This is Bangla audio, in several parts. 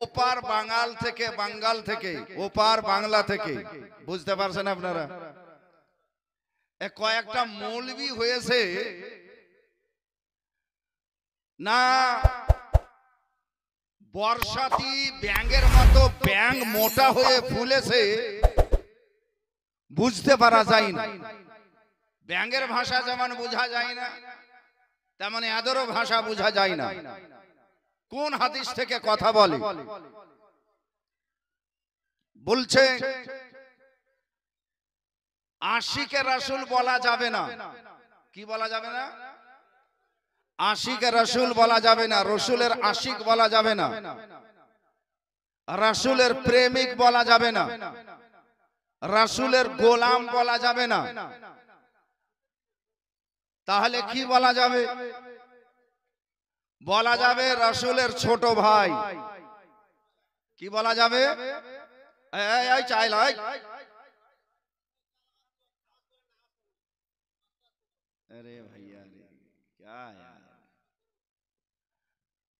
ওপার বাঙ্গাল থেকে ওপার বাংলা থেকে, বুঝতে পারছেন আপনারা? কয়েকটা মৌলবি হয়েছে না, বর্ষাতি ব্যাঙের মতো ব্যাঙ মোটা হয়ে ফুলেছে, বুঝতে পারা যায় না। ব্যাঙের ভাষা যেমন বোঝা যায় না, তেমন এদেরও ভাষা বোঝা যায় না। কোন হাদিস থেকে কথা বলে? বলছে আশিকে রাসূল বলা যাবে না। কি বলা যাবে না? আশিকে রাসূল বলা যাবে না, রাসূলের আশিক বলা যাবে না, রাসূলের প্রেমিক বলা যাবে না, রাসূলের গোলাম বলা যাবে না। তাহলে কি বলা যাবে? বলা যাবে রাসূলের ছোট ভাই। কি বলা যাবে? এই চাইল अरे भैया रे क्या यार,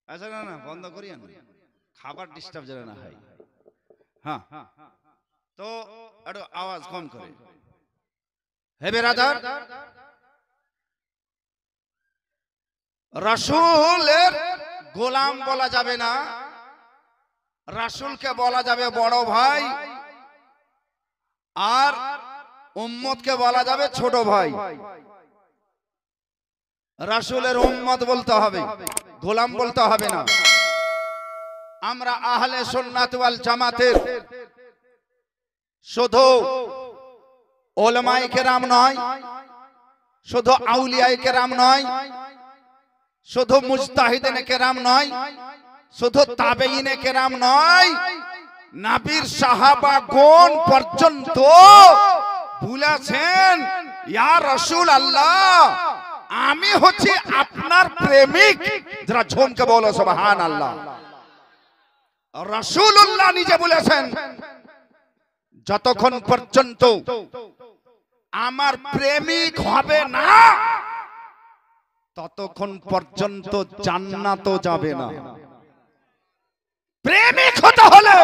ऐसा ना बंद करिए ना, খাবার ডিস্টার্ব যেন না হয়। হ্যাঁ, তো একটু আওয়াজ কম করে। হে বেরাদার, রাসূলের গোলাম বলা যাবে না, রাসূলকে বলা যাবে বড় ভাই, আর উম্মতকে বলা যাবে ছোট ভাই। রাসূলের উম্মত বলতে হবে, গোলাম বলতে হবে না। আমরা আহলে সুন্নাত ওয়াল জামাতের শুধু উলামায়ে কেরাম নয়, শুধু আউলিয়ায়ে কেরাম নয়, শুধু মুজতাহিদিনে কেরাম নয়, শুধু তাবেঈনে কেরাম নয়, নবীর সাহাবাগণ পর্যন্ত বলেছেন, ইয়া রাসূলুল্লাহ, আমি হচ্ছি আপনার প্রেমিক। যারা ঝুমকে বলো সুবহানাল্লাহ। রাসূলুল্লাহ নিজে বলেছেন, যতক্ষণ পর্যন্ত আমার প্রেমিক হবে না, ততক্ষণ পর্যন্ত জান্নাতও যাবে না। প্রেমিক হতে হলে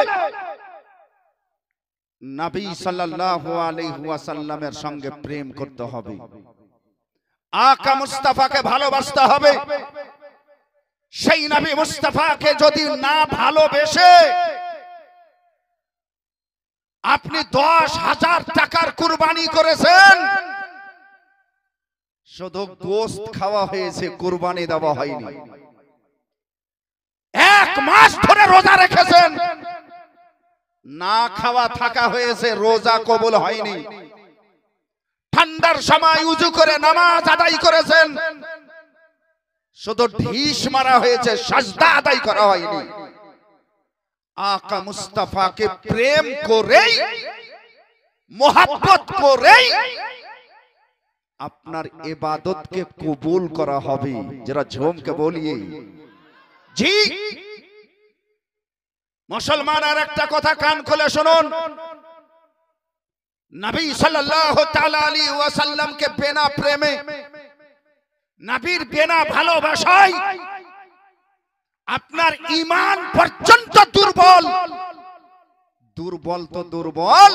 নবী সাল্লাল্লাহু আলাইহি ওয়াসাল্লামের সঙ্গে প্রেম করতে হবে, আকা মুস্তাফাকে ভালোবাসতে হবে। সেই নবী মুস্তাফাকে যদি না ভালোবেসে আপনি 10,000 টাকার কুরবানি করেছেন, শুধু গোশত খাওয়া হয়েছে, কুরবানি দেওয়া হয়নি। 1 মাস ধরে রোজা রেখেছেন, না খাওয়া থাকা হয়েছে, রোজা কবুল হয়নি। ঠান্ডার সময় উযু করে নামাজ আদায় করেছেন, শুধু ঢিস মারা হয়েছে, সাজদা আদায় করা হয়নি। আকা মুস্তাফাকে প্রেম করেই, মোহাব্বত করেই আপনার ইবাদতকে কবুল করা হবে। যারা ঝুমকে বলিয়ে জি। মুসলমান, আর একটা কথা কান খুলে শুনুন, নবী সাল্লাল্লাহু তাআলা আলাইহি ওয়াসাল্লামকে বিনা প্রেমে, নবীর বিনা ভালোবাসায় আপনার ঈমান পর্যন্ত দুর্বল। দুর্বল তো দুর্বল,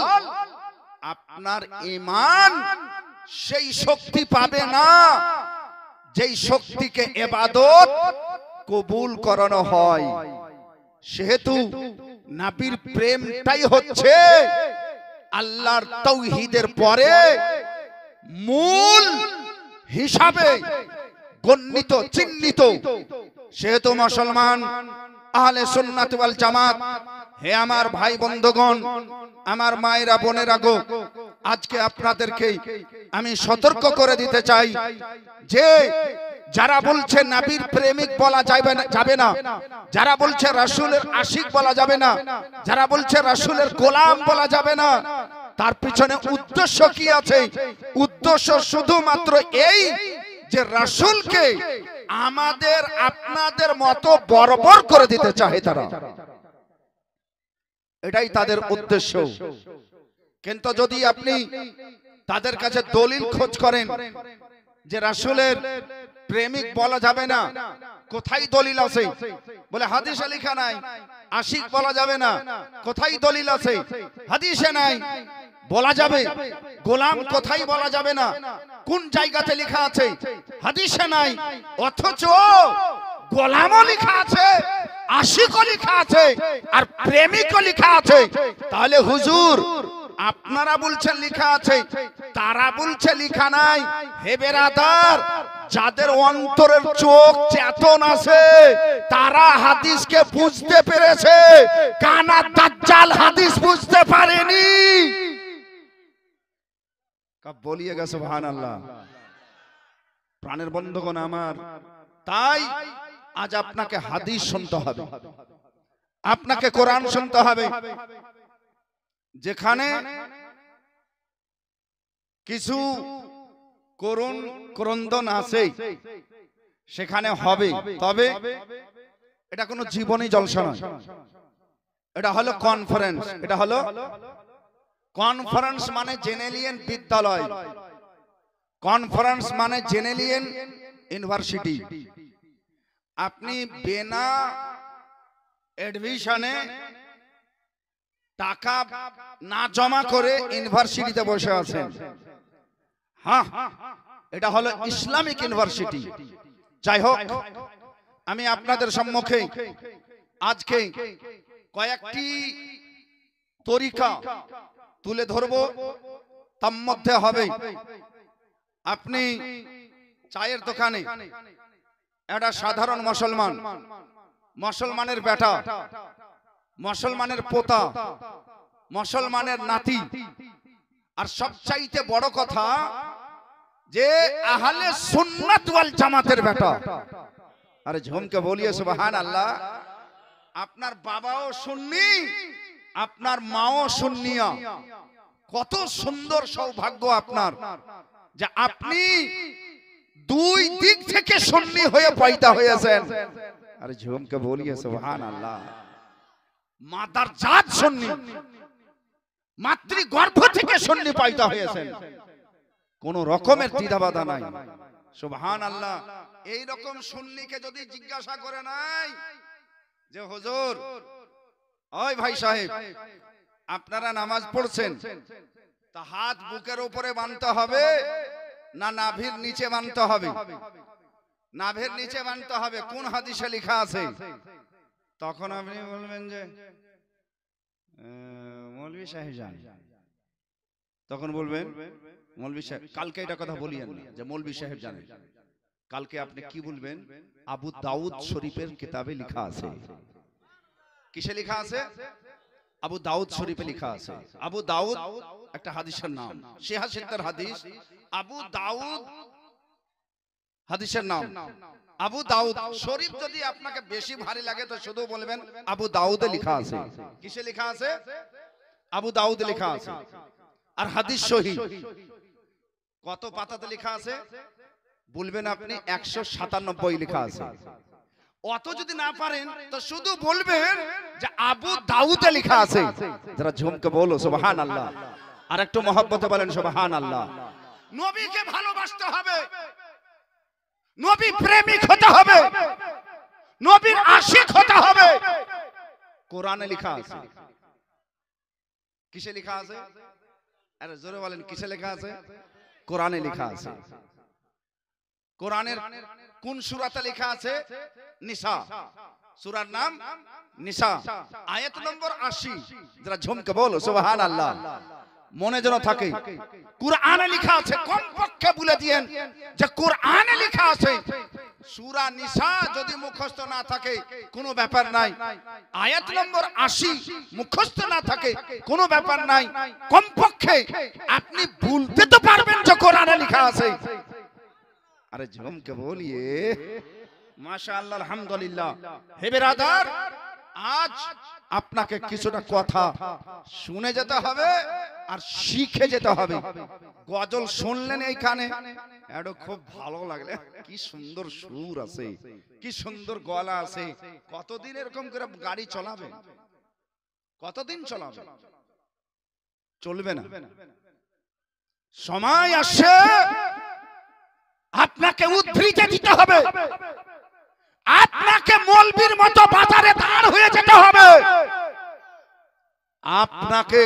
আপনার ঈমান সেই শক্তি পাবে না যেই শক্তিকে ইবাদত কবুল করানো হয়। সেহেতু নবীর প্রেমটাই হচ্ছে আল্লাহর তাওহীদের পরে মূল হিসাবে গণ্যিত, চিহ্নিত। সেহেতু মুসলমান, আহলে সুন্নাত ওয়াল জামাত, হে আমার ভাই বন্ধুগণ, আমার মায়েরা বোনেরা গো, আজকে আপনাদেরকে আমি সতর্ক করে দিতে চাই যে যারা বলছে নবীর প্রেমিক বলা যাবে না, যারা বলছে রাসূলের আশিক বলা যাবে না, যারা বলছে রাসূলের গোলাম বলা যাবে না, তার পিছনে উদ্দেশ্য কি আছে? উদ্দেশ্য শুধুমাত্র এই যে রাসূলকে আমাদের আপনাদের মতো বর্বর করে দিতে চায় তারা, এটাই তাদের উদ্দেশ্য। কিন্তু যদি আপনি তাদের কাছে দলিল খোঁজ করেন যে রাসূলের প্রেমিক বলা যাবে না, কোথায় দলিল আছে? বলে হাদিসে লেখা নাই। আশিক বলা যাবে না, কোথায় দলিল আছে? হাদিসে নাই। বলা যাবে গোলাম, কোথায় বলা যাবে না, কোন জায়গাতে লেখা আছে? হাদিসে নাই। অথচ গোলামও লেখা আছে, আশিকও লেখা আছে, আর প্রেমিকও লেখা আছে। তাহলে হুজুর আপনারা বলছেন লেখা আছে, তারা বলছে লেখা নাই। হে বেরাদার, যাদের অন্তরের চোখ চেতন আছে তারা হাদিসকে বুঝতে পেরেছে, কানা দাজ্জাল হাদিস বুঝতে পারেনি। কব বলিয়েগা সুবহানাল্লাহ। প্রাণের বন্ধুগণ আমার, তাই আজ আপনাকে হাদিস শুনতে হবে, আপনাকে কোরআন শুনতে হবে। যেখানে কিছু করুণ ক্রন্দন আছে সেখানে হবে, তবে এটা কোনো জীবনী জলসা নয়, এটা হলো কনফারেন্স। এটা হলো কনফারেন্স মানে জেনেলিয়ান বিদ্যালয়, কনফারেন্স মানে জেনেলিয়ান ইউনিভার্সিটি। আপনি বিনা এডমিশনে টাকা না জমা করে ইউনিভার্সিটিতে বসে আছেন। হ্যাঁ, এটা হলো ইসলামিক ইউনিভার্সিটি। যাই হোক, আমি আপনাদের সম্মুখে আজকে কয়েকটি তরিকা তুলে ধরবো। তার মধ্যে হবে, আপনি চায়ের দোকানে একটা সাধারণ মুসলমান, মুসলমানের বেটা, মুসলমানের পোতা, মুসলমানের নাতি, আর সবচাইতে বড় কথা যে আহলে সুন্নাত ওয়াল জামাতের বেটা। আরে ঝুমকে বলিয়ে সুবহানাল্লাহ। আপনার বাবাও সুন্নি, আপনার মাও সুন্নিয়া। কত সুন্দর সৌভাগ্য আপনার যে আপনি দুই দিক থেকে সুন্নি হয়ে পয়দা হয়েছেন। আরে ঝুমকে বলিয়ে সুবহানাল্লাহ। মাদার জাত সুন্নি, মাতৃগর্ভ থেকে সুন্নি পয়দা হয়েছেন, কোন রকমের দ্বিধাবাধা নাই। সুবহানাল্লাহ। এই রকম সুন্নিকে যদি জিজ্ঞাসা করে নাই যে হুজুর, ওই ভাই সাহেব আপনারা নামাজ পড়ছেন, তা হাত বুকের উপরে বাঁধতে হবে না নাভির নিচে বাঁধতে হবে? নাভির নিচে বাঁধতে হবে, কোন হাদিসে লেখা আছে? তখন আপনি বলবেন যে মৌলভী সাহেব জান। তখন বলবেন মৌলভী সাহেব, কালকে এটা কথা বলিয়েন না যে মৌলভী সাহেব জানেন। কালকে আপনি কি বলবেন? আবু দাউদ শরীফের কিতাবে লেখা আছে। কিসে লেখা আছে? আবু দাউদ শরীফে লেখা আছে। আবু দাউদ একটা হাদিসের নাম, সিহাসিত্তার হাদিস। আবু দাউদ হাদিসের নাম আবু দাউদ শরীফ। যদি আপনাকে বেশি ভারী লাগে তো শুধু বলবেন আবু দাউদে লেখা আছে। কিসে লেখা আছে? আবু দাউদে লেখা আছে। আর হাদিস সহিহ কত পাতাতে লেখা আছে? বলবেন আপনি 197 লেখা আছে। অত যদি না পারেন তো শুধু বলবেন যে আবু দাউদে লেখা আছে। যারা ঝুমকে বলো সুবহানাল্লাহ, আর একটু মহব্বতে বলেন সুবহানাল্লাহ। নবীকে ভালোবাসতে হবে, নবী প্রেমিক হতে হবে, নবীর আশিক হতে হবে। কোরআনে লেখা আছে। কিসে লেখা আছে? আরে জোরে বলেন, কিসে লেখা আছে? কোরআনে লেখা আছে। কোরআনের কোন সূরাতে লেখা আছে? নিসা। সূরার নাম নিসা, আয়াত নম্বর 80। যারা ঝুমকে বলো সুবহানাল্লাহ, মনে যেন থাকে। কোরআনে লেখা আছে, কমপক্ষে বলে দিয়েন যে কোরআনে লেখা আছে। সূরা নিসা যদি মুখস্থ না থাকে কোনো ব্যাপার নাই, আয়াত নম্বর 80 মুখস্থ না থাকে কোনো ব্যাপার নাই, কমপক্ষে আপনি বলতে তো পারবেন যে কোরআনে লেখা আছে। আরে ঝুমকে বলিয়ে মাশাআল্লাহ, আলহামদুলিল্লাহ। হে বেরাদার, আজ আপনাকে কিছুটা কথা শুনে যেতে হবে আর শিখে যেতে হবে। গজল শুনলেন এইখানে, এটা খুব ভালো লাগলে, কি সুন্দর সুর আছে, কি সুন্দর গলা আছে। কতদিন এরকম করে গাড়ি চালাবে? কতদিন চালাবে? চলবে না। সময় আসে আপনাকে উদ্ধৃতি দিতে হবে, আপনাকে মৌলবীর মতো বাজারে দাঁড় হয়ে যেতে হবে, আপনাকে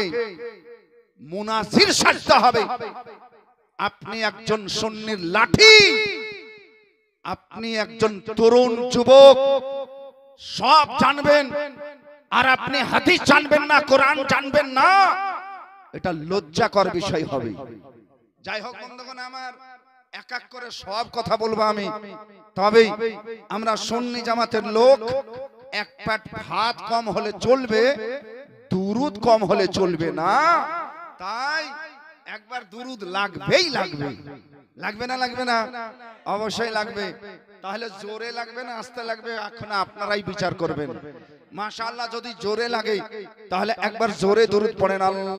মুনাজির সাজতে হবে। আপনি একজন সুন্নির লাঠি, আপনি একজন তরুণ যুবক, সব জানবেন আর আপনি হাদিস জানবেন না, কোরআন জানবেন না, এটা লজ্জাকর বিষয় হবে। যাই হোক বন্ধুগণ আমার, এক এক করে সব কথা বলবো আমি, তবেই আমরা সুন্নি জামাতের লোক। এক প্যাট ভাত কম হলে চলবে, দুরুদ কম হলে চলবে না। তাই একবার দুরুদ লাগবেই লাগবে, লাগবে না লাগবে না? অবশ্যই লাগবে। তাহলে জোরে লাগবে না আস্তে লাগবে, এখন আপনারাই বিচার করবেন। মাশাআল্লাহ, যদি জোরে লাগে তাহলে একবার জোরে দুরুদ পড়েন। আল্লাহ